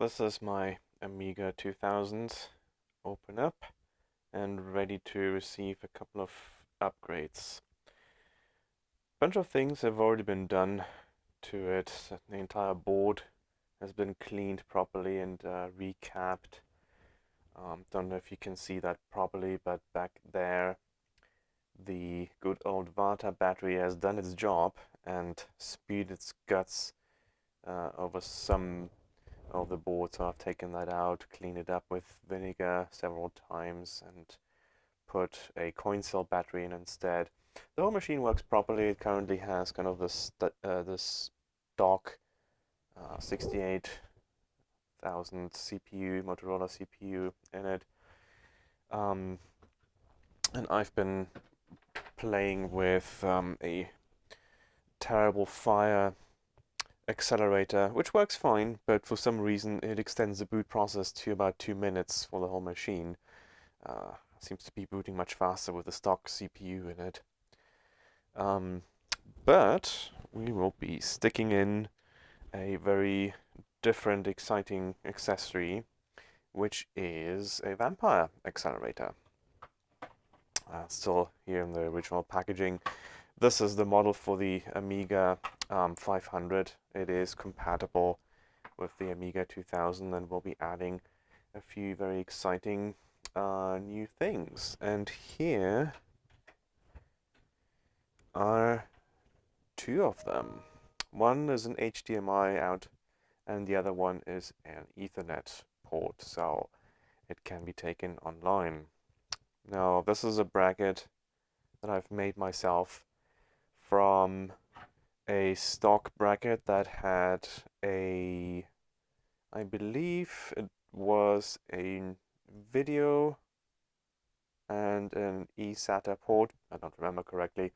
this is my Amiga 2000 open up and ready to receive a couple of upgrades. A bunch of things have already been done to it. The entire board has been cleaned properly and recapped. Don't know if you can see that properly, but back there the good old Vata battery has done its job and spewed its guts over some of the board, so I've taken that out, cleaned it up with vinegar several times, and put a coin cell battery in instead. The whole machine works properly. It currently has kind of this stock 68,000 CPU, Motorola CPU in it, and I've been playing with a terrible fire accelerator, which works fine, but for some reason it extends the boot process to about 2 minutes for the whole machine. Seems to be booting much faster with the stock CPU in it. But we will be sticking in a very different, exciting accessory, which is a vampire accelerator. Still here in the original packaging. This is the model for the Amiga 500. It is compatible with the Amiga 2000, and we'll be adding a few very exciting new things. And here are two of them. One is an HDMI out, and the other one is an Ethernet port, so it can be taken online. Now, this is a bracket that I've made myself from a stock bracket that had a, I believe it was a video and an eSATA port. I don't remember correctly.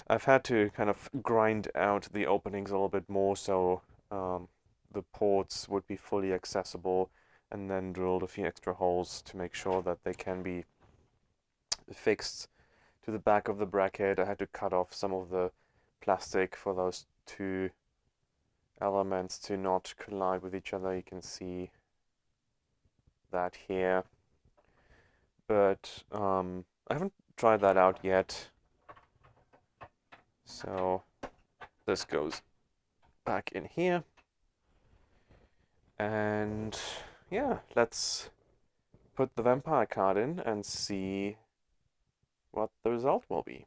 I've had to kind of grind out the openings a little bit more so the ports would be fully accessible, and then drilled a few extra holes to make sure that they can be fixed to the back of the bracket. I had to cut off some of the plastic for those two elements to not collide with each other. You can see that here, but I haven't tried that out yet, so this goes back in here, and yeah, let's put the vampire card in and see what the result will be.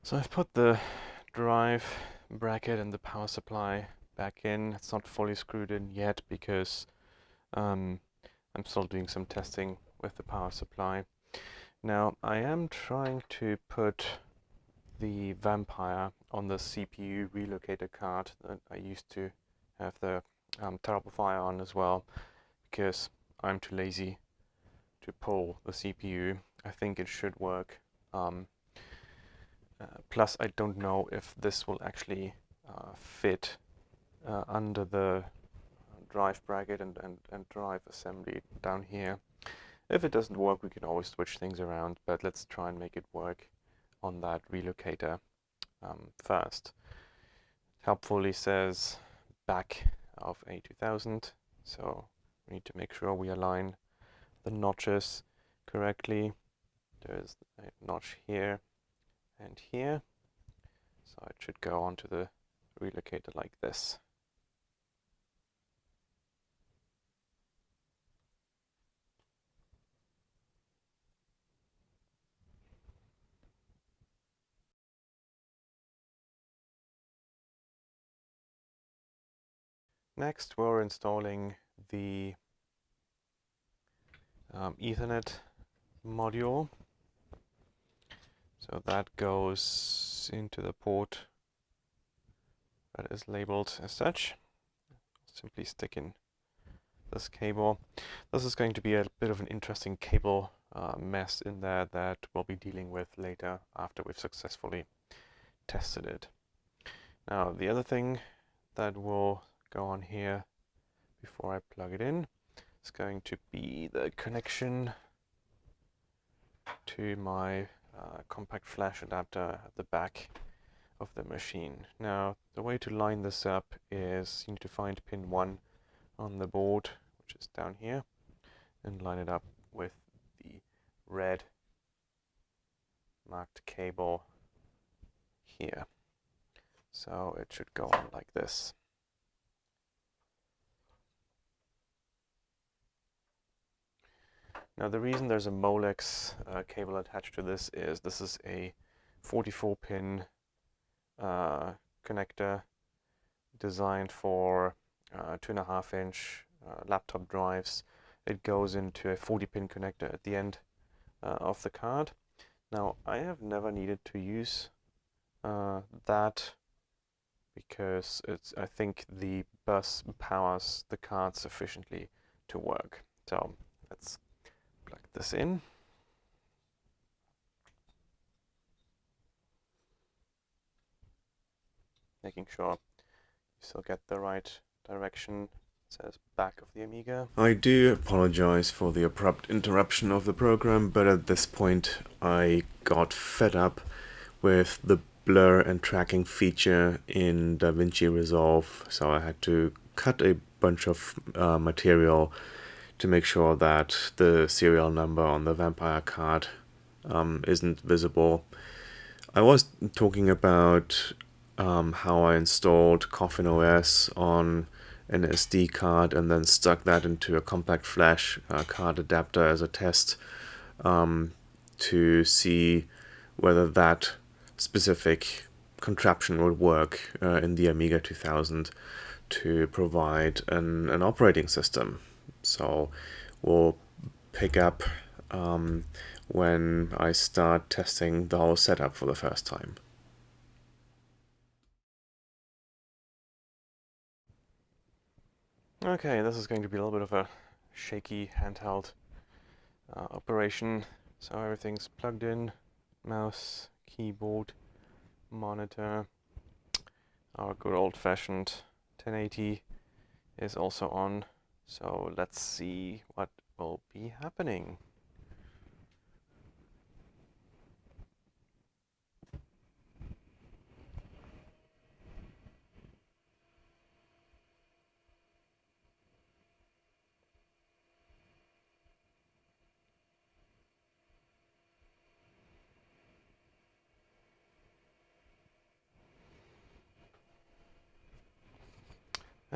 So I've put the drive bracket and the power supply back in. It's not fully screwed in yet because I'm still doing some testing with the power supply. Now I am trying to put the Vampire on the CPU relocator card that I used to have the Terrible Fire on as well, because I'm too lazy to pull the CPU. I think it should work. Plus, I don't know if this will actually fit under the drive bracket and drive assembly down here. If it doesn't work, we can always switch things around, but let's try and make it work on that relocator first. It helpfully says back of A2000, so we need to make sure we align the notches correctly. There's a notch here and here, so it should go onto the relocator like this. Next, we're installing the Ethernet module. So that goes into the port that is labeled as such. Simply stick in this cable. This is going to be a bit of an interesting cable mess in there that we'll be dealing with later after we've successfully tested it. Now, the other thing that will go on here, before I plug it in is going to be the connection to my compact flash adapter at the back of the machine. Now, the way to line this up is you need to find pin 1 on the board, which is down here, and line it up with the red marked cable here. So it should go on like this. Now the reason there's a Molex cable attached to this is a 44 pin connector designed for 2.5-inch laptop drives. It goes into a 40 pin connector at the end of the card. Now I have never needed to use that because I think the bus powers the card sufficiently to work. So let's plug this in. Making sure you still get the right direction. It says back of the Amiga. I do apologize for the abrupt interruption of the program, but at this point I got fed up with the blur and tracking feature in DaVinci Resolve, so I had to cut a bunch of material to make sure that the serial number on the Vampire card isn't visible. I was talking about how I installed Coffin OS on an SD card and then stuck that into a compact flash card adapter as a test to see whether that specific contraption would work in the Amiga 2000 to provide an operating system. So we'll pick up when I start testing the whole setup for the first time. Okay, this is going to be a little bit of a shaky handheld operation. So everything's plugged in, mouse, keyboard, monitor. Our good old-fashioned 1080 is also on. So let's see what will be happening.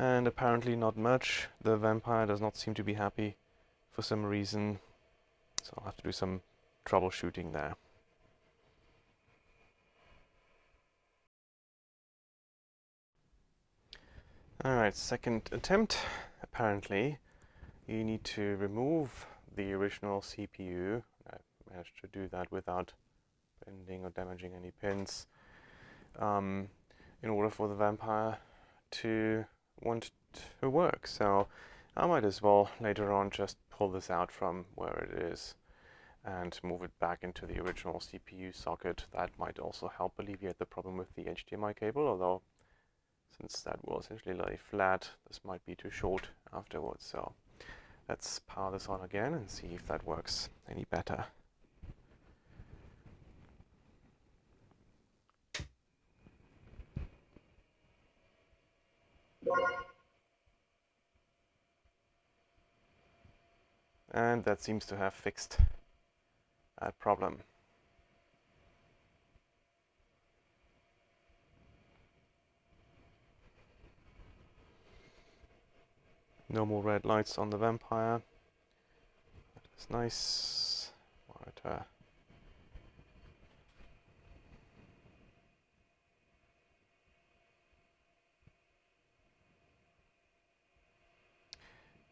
And apparently not much. The Vampire does not seem to be happy for some reason. So I'll have to do some troubleshooting there. Alright, second attempt. Apparently you need to remove the original CPU. I managed to do that without bending or damaging any pins. In order for the Vampire to want to work. So I might as well later on just pull this out from where it is and move it back into the original CPU socket. That might also help alleviate the problem with the HDMI cable, although since that will essentially lay flat, this might be too short afterwards. So let's power this on again and see if that works any better. And that seems to have fixed that problem. No more red lights on the Vampire. That's nice. Monitor.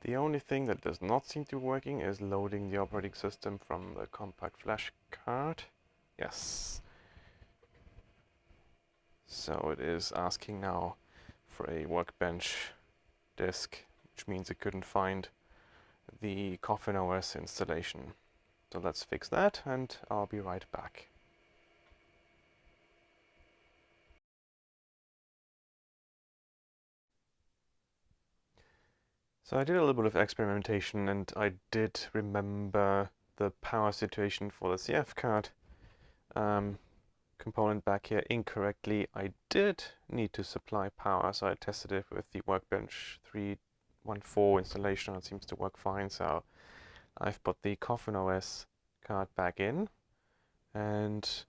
The only thing that does not seem to be working is loading the operating system from the compact flash card. Yes. So it is asking now for a workbench disk, which means it couldn't find the Coffin OS installation. So let's fix that and I'll be right back. So I did a little bit of experimentation, and I did remember the power situation for the CF card component back here incorrectly. I did need to supply power, so I tested it with the Workbench 314 installation. It seems to work fine, so I've put the Coffin OS card back in, and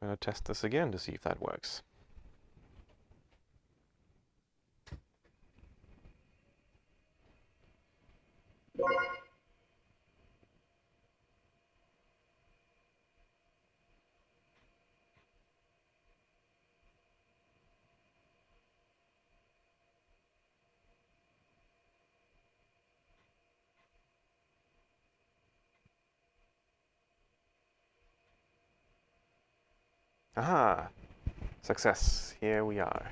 I'm going to test this again to see if that works. Aha! Success! Here we are.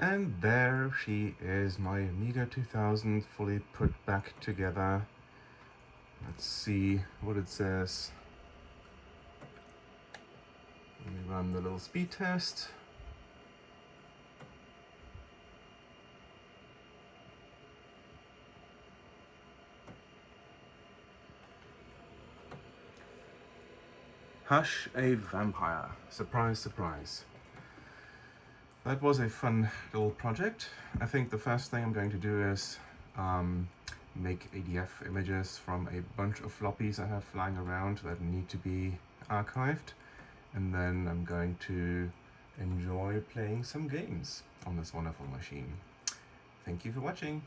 And there she is, my Amiga 2000 fully put back together. Let's see what it says. Let me run the little speed test. Hush a vampire. Surprise, surprise. That was a fun little project. I think the first thing I'm going to do is make ADF images from a bunch of floppies I have flying around that need to be archived. And then I'm going to enjoy playing some games on this wonderful machine. Thank you for watching.